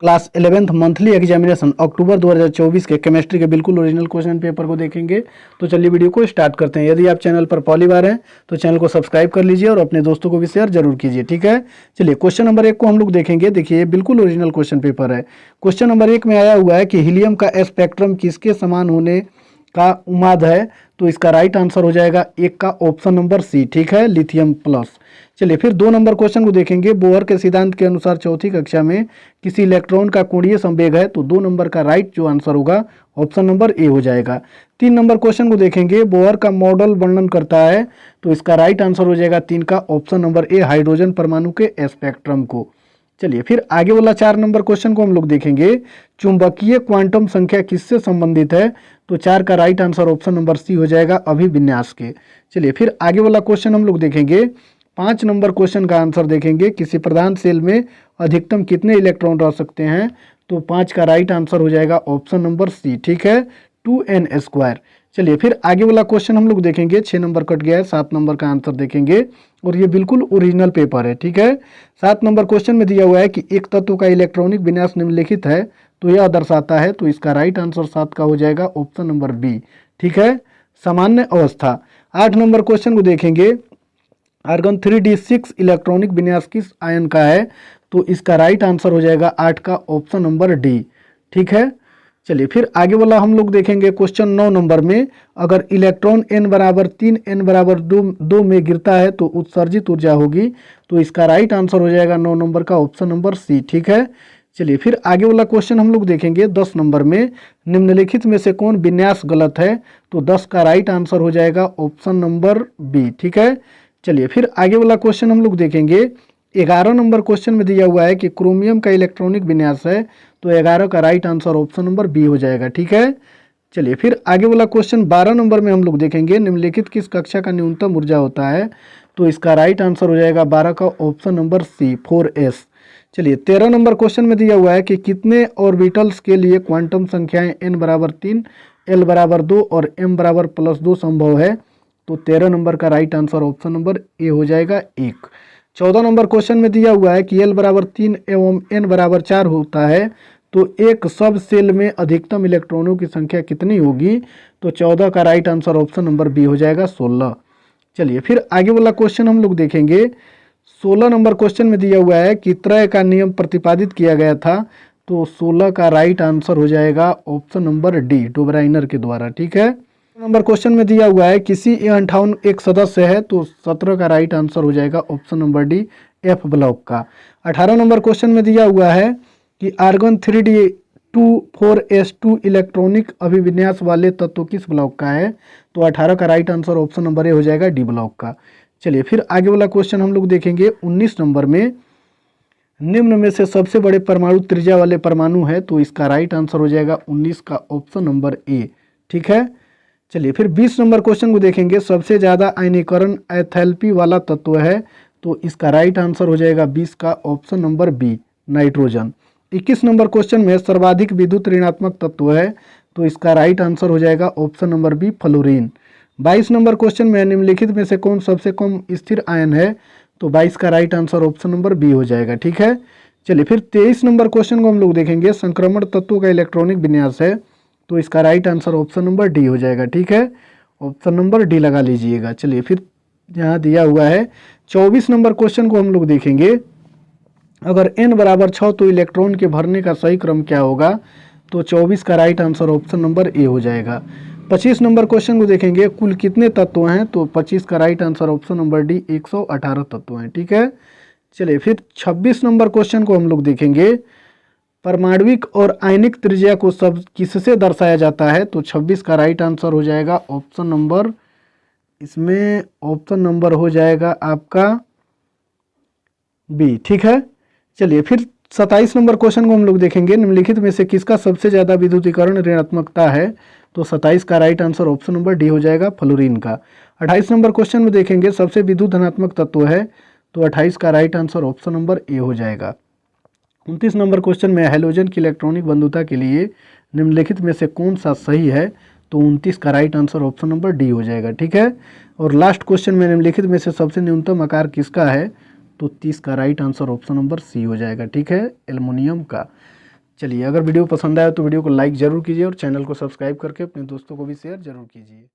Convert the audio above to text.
Class 11th monthly examination अक्टूबर 2024 के chemistry के बिल्कुल ओरिजिनल क्वेश्चन पेपर को देखेंगे। तो चलिए वीडियो को स्टार्ट करते हैं। यदि आप चैनल पर पहली बार हैं तो चैनल को सब्सक्राइब कर लीजिए और अपने दोस्तों को भी शेयर जरूर कीजिए, ठीक है। चलिए क्वेश्चन नंबर 1 को हम लोग देखेंगे। देखिए बिल्कुल ओरिजिनल क्वेश्चन पेपर है। क्वेश्चन नंबर 1 में आया हुआ है कि हीलियम का स्पेक्ट्रम किसके समान होने का उम्मीद है। तो इसका राइट आंसर हो जाएगा एक का ऑप्शन नंबर सी, ठीक है, लिथियम प्लस। चलिए फिर 2 नंबर क्वेश्चन को देखेंगे। बोहर के सिद्धांत के अनुसार चौथी कक्षा में किसी इलेक्ट्रॉन का कोणीय संवेग है। तो 2 नंबर का राइट जो आंसर होगा ऑप्शन नंबर ए हो जाएगा। 3 नंबर क्वेश्चन को देखेंगे। बोहर का मॉडल वर्णन करता है। तो इसका राइट आंसर हो जाएगा 3 का ऑप्शन नंबर ए, हाइड्रोजन परमाणु के स्पेक्ट्रम को। चलिए फिर आगे वाला 4 नंबर क्वेश्चन को हम लोग देखेंगे। चुंबकीय क्वांटम संख्या किससे संबंधित है। तो 4 का right answer option number C हो जाएगा, अभिविन्यास के। चलिए फिर आगे वाला क्वेश्चन हम लोग देखेंगे। 5 नंबर क्वेश्चन का आंसर देखेंगे। किसी प्रधान सेल में अधिकतम कितने इलेक्ट्रॉन रह सकते हैं। तो 5 का राइट आंसर हो जाएगा ऑप्शन नंबर सी, ठीक है, 2n²। चलिए फिर आगे वाला क्वेश्चन हम लोग देखेंगे। 6 नंबर कट गया है, 7 नंबर का आंसर देखेंगे और ये बिल्कुल ओरिजिनल पेपर है, ठीक है। 7 नंबर क्वेश्चन में दिया हुआ है कि एक तत्व का इलेक्ट्रॉनिक विन्यास निम्नलिखित है तो यह दर्शाता है। तो इसका राइट आंसर 7 का हो जाएगा ऑप्शन नंबर बी, ठीक है, सामान्य अवस्था। 8 नंबर क्वेश्चन को देखेंगे। आर्गन 3d6 इलेक्ट्रॉनिक विन्यास किस आयन का है। तो इसका राइट आंसर हो जाएगा 8 का ऑप्शन नंबर डी, ठीक है। चलिए फिर आगे वाला हम लोग देखेंगे। क्वेश्चन 9 नंबर में अगर इलेक्ट्रॉन n बराबर 3 n बराबर 2 में गिरता है तो उत्सर्जित ऊर्जा होगी। तो इसका राइट आंसर हो जाएगा 9 नंबर का ऑप्शन नंबर सी, ठीक है। चलिए फिर आगे वाला क्वेश्चन हम लोग देखेंगे। 10 नंबर में निम्नलिखित में से कौन विन्यास गलत है। तो 10 का राइट आंसर हो जाएगा ऑप्शन नंबर बी, ठीक है। चलिए फिर आगे वाला क्वेश्चन हम लोग देखेंगे। 11 नंबर क्वेश्चन में दिया हुआ है कि क्रोमियम का इलेक्ट्रॉनिक विन्यास है। तो 11 का right answer option number B हो जाएगा, ठीक है। चलिए फिर आगे वाला क्वेश्चन 12 नंबर में हम लोग देखेंगे। निम्नलिखित किस कक्षा का न्यूनतम ऊर्जा होता है। तो इसका राइट आंसर हो जाएगा 12 का ऑप्शन नंबर सी, 4s। चलिए 13 नंबर क्वेश्चन में दिया हुआ है कि कितने ऑर्बिटल्स के लिए क्वांटम संख्याएं n बराबर 3, l बराबर 2 और m बराबर +2 संभव है। तो 13 नंबर का right answer option number A हो जाएगा 1। 14 नंबर क्वेश्चन में दिया हुआ है कि l बराबर 3 एवं n बराबर 4 होता है। तो एक सब सेल में अधिकतम इलेक्ट्रॉनों की संख्या कितनी होगी। तो 14 का right answer option number B हो जाएगा 16। चलिए फिर आगे वाला क्वेश्चन हम लोग देखेंगे। 16 नंबर क्वेश्चन में दिया हुआ है कि त्रय का नियम प्रतिपादित किया गया था। तो 16 का राइट आंसर हो जाएगा ऑप्शन नंबर डी, डोबराइनर के द्वारा, ठीक है। नंबर क्वेश्चन में दिया हुआ है किसी 58 एक सदस्य है। तो 17 का राइट आंसर हो जाएगा option number D, F block का। 18 नंबर क्वेश्चन में दिया हुआ है कि आर्गन 3d24s2 इलेक्ट्रॉनिक अभिविन्यास वाले तत्व किस ब्लॉक का है। तो 18 का right answer option number A हो जाएगा, डी ब्लॉक का। चलिए फिर आगे वाला क्वेश्चन हम लोग देखेंगे। 19 नंबर में निम्न में से सबसे बड़े परमाणु त्रिज्या वाले परमाणु है। तो इसका राइट आंसर हो जाएगा 19 का ऑप्शन नंबर ए, ठीक है। चलिए फिर 20 नंबर क्वेश्चन को देखेंगे। सबसे ज़्यादा आयनीकरण एथैल्पी वाला तत्व है। तो इसका राइट आंसर हो जाएगा 20 का ऑप्शन नंबर बी, नाइट्रोजन। 21 नंबर क्वेश्चन में सर्वाधिक विद्युत ऋणात्मक तत्व है। तो इसका राइट आंसर हो जाएगा ऑप्शन नंबर बी, फ्लोरीन। 22 नंबर क्वेश्चन में निम्नलिखित में से कौन सबसे कम स्थिर आयन है। तो 22 का right answer option number B हो जाएगा, ठीक है। चलिए फिर 23 नंबर क्वेश्चन को हम लोग देखेंगे। संक्रमण तत्वों का इलेक्ट्रॉनिक विन्यास है। तो इसका right answer option number D हो जाएगा, ठीक है, ऑप्शन नंबर डी लगा लीजिएगा। चलिए फिर यहाँ दिया हुआ है 24 नंबर क्वेश्चन को हम लोग देखेंगे। अगर n बराबर 6 तो इलेक्ट्रॉन के भरने का सही क्रम क्या होगा। तो 24 का right answer option number A हो जाएगा। 25 नंबर क्वेश्चन को देखेंगे। कुल कितने तत्व हैं। तो 25 का right answer option number D, 118 तत्व हैं, ठीक है। चलिए फिर 26 नंबर क्वेश्चन को हम लोग देखेंगे। परमाणविक और आयनिक त्रिज्या को सब किससे दर्शाया जाता है। तो 26 का राइट आंसर हो जाएगा ऑप्शन नंबर, इसमें ऑप्शन नंबर हो जाएगा आपका बी, ठीक है। चलिए फिर 27 नंबर क्वेश्चन को हम लोग देखेंगे। निम्नलिखित में से किसका सबसे ज़्यादा विद्युतीकरण ऋणात्मकता है। तो 27 का right answer option number D हो जाएगा, फ्लोरीन का। 28 नंबर क्वेश्चन में देखेंगे सबसे विद्युत धनात्मक तत्व है। तो 28 का right answer option number A हो जाएगा। 29 नंबर क्वेश्चन में हैलोजन की इलेक्ट्रॉनिक बंधुता के लिए निम्नलिखित में से कौन सा सही है। तो 29 का right answer option number D हो जाएगा, ठीक है। और लास्ट क्वेश्चन में निम्नलिखित में से सबसे न्यूनतम आकार किसका है। तो 30 का right answer option number C हो जाएगा, ठीक है, एल्युमिनियम का। चलिए, अगर वीडियो पसंद आया तो वीडियो को लाइक ज़रूर कीजिए और चैनल को सब्सक्राइब करके अपने दोस्तों को भी शेयर ज़रूर कीजिए।